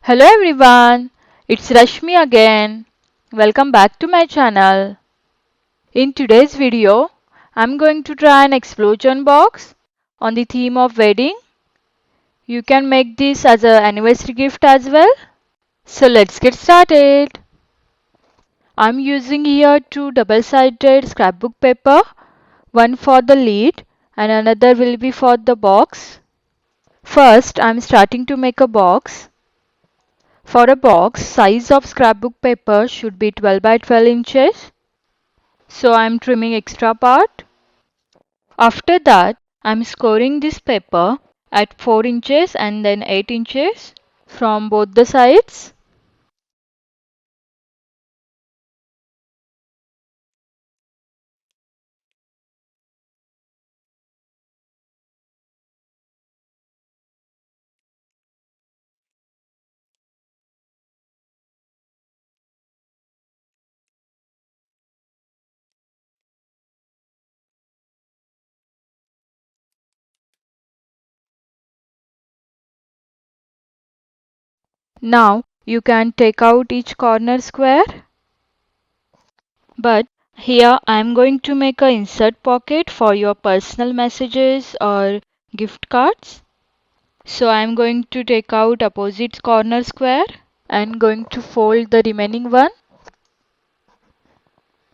Hello everyone, it's Rashmi again. Welcome back to my channel. In today's video, I'm going to try an explosion box on the theme of wedding. You can make this as an anniversary gift as well. So let's get started. I'm using here two double-sided scrapbook paper, one for the lid and another will be for the box. First, I'm starting to make a box. For a box, size of scrapbook paper should be 12 by 12 inches. So I'm trimming extra part. After that, I'm scoring this paper at 4 inches and then 8 inches from both the sides. Now you can take out each corner square. But here I'm going to make a insert pocket for your personal messages or gift cards. So I'm going to take out opposite corner square and going to fold the remaining one,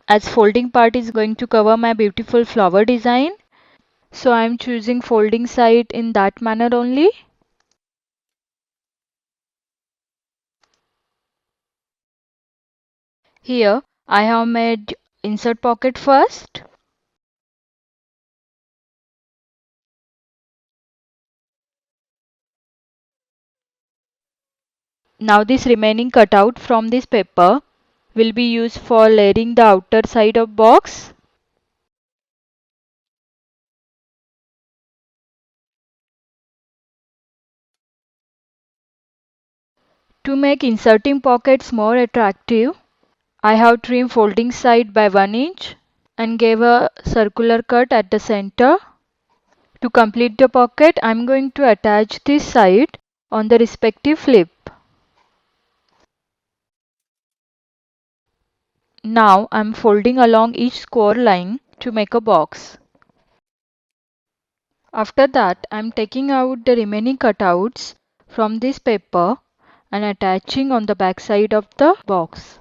as folding part is going to cover my beautiful flower design. So I'm choosing folding side in that manner only. Here I have made insert pocket first. Now this remaining cutout from this paper will be used for layering the outer side of box. To make inserting pockets more attractive, I have trimmed folding side by 1 inch and gave a circular cut at the center. To complete the pocket, I am going to attach this side on the respective flip. Now I am folding along each score line to make a box. After that, I am taking out the remaining cutouts from this paper and attaching on the back side of the box.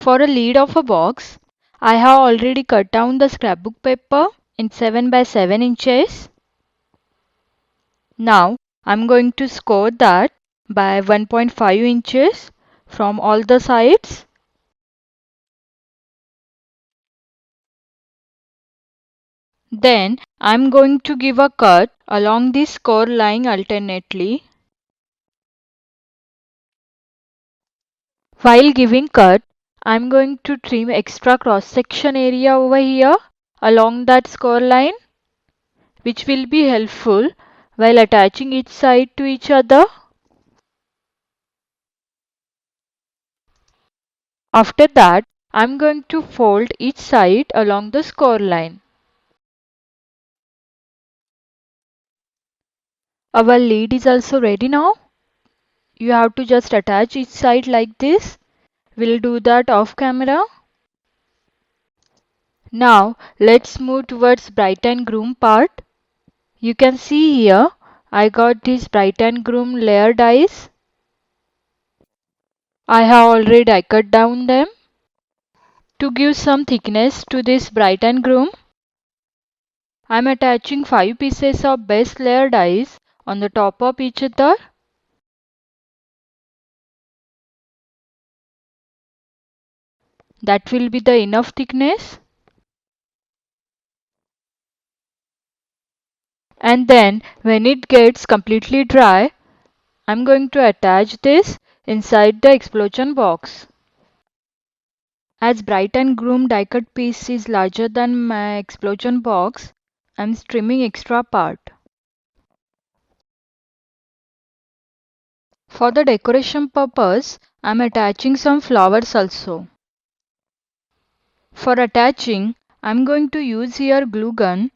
For a lid of a box, I have already cut down the scrapbook paper in 7 by 7 inches. Now I am going to score that by 1.5 inches from all the sides. Then I am going to give a cut along this score line alternately. While giving cut, I am going to trim extra cross section area over here along that score line, which will be helpful while attaching each side to each other. After that, I am going to fold each side along the score line. Our lid is also ready now. You have to just attach each side like this. We'll do that off camera. Now let's move towards bride and groom part. You can see here I got these bride and groom layer dies. I have already die cut down them. To give some thickness to this bride and groom, I am attaching 5 pieces of base layer dies on the top of each other. That will be the enough thickness. And then when it gets completely dry, I'm going to attach this inside the explosion box. As bride and groom die cut piece is larger than my explosion box, I'm trimming extra part. For the decoration purpose, I'm attaching some flowers also. For attaching, I'm going to use here glue gun.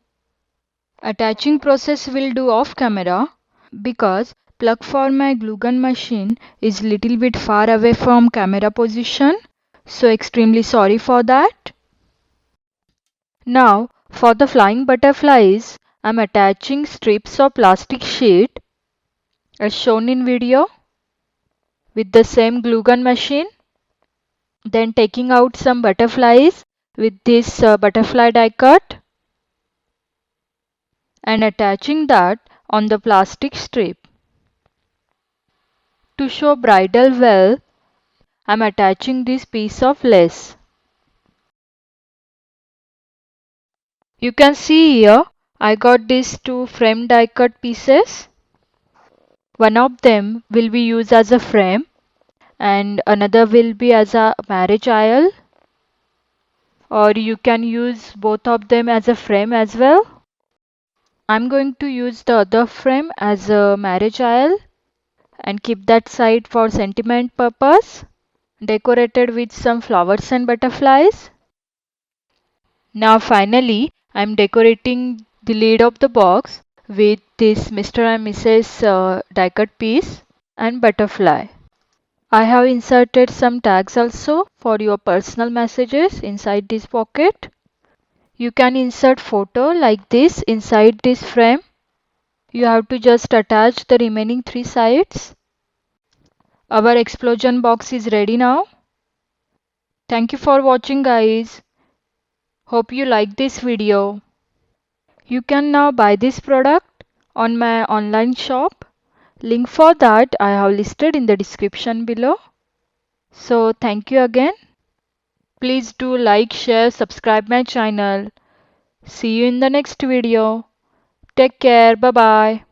Attaching process will do off camera. because plug for my glue gun machine is little bit far away from camera position, so extremely sorry for that. Now for the flying butterflies, I'm attaching strips of plastic sheet as shown in video with the same glue gun machine. Then taking out some butterflies with this butterfly die cut and attaching that on the plastic strip. To show bridal well, I'm attaching this piece of lace. You can see here I got these two frame die cut pieces. One of them will be used as a frame and another will be as a marriage aisle, or you can use both of them as a frame as well. I'm going to use the other frame as a marriage aisle and keep that side for sentiment purpose, decorated with some flowers and butterflies. Now finally I'm decorating the lid of the box with this Mr. and Mrs. die cut piece and butterfly. I have inserted some tags also for your personal messages inside this pocket. You can insert photo like this inside this frame. You have to just attach the remaining three sides. Our explosion box is ready now. Thank you for watching, guys. Hope you like this video. You can now buy this product on my online shop. Link for that I have listed in the description below. So thank you again. Please do like, share, subscribe my channel. See you in the next video. Take care. Bye bye.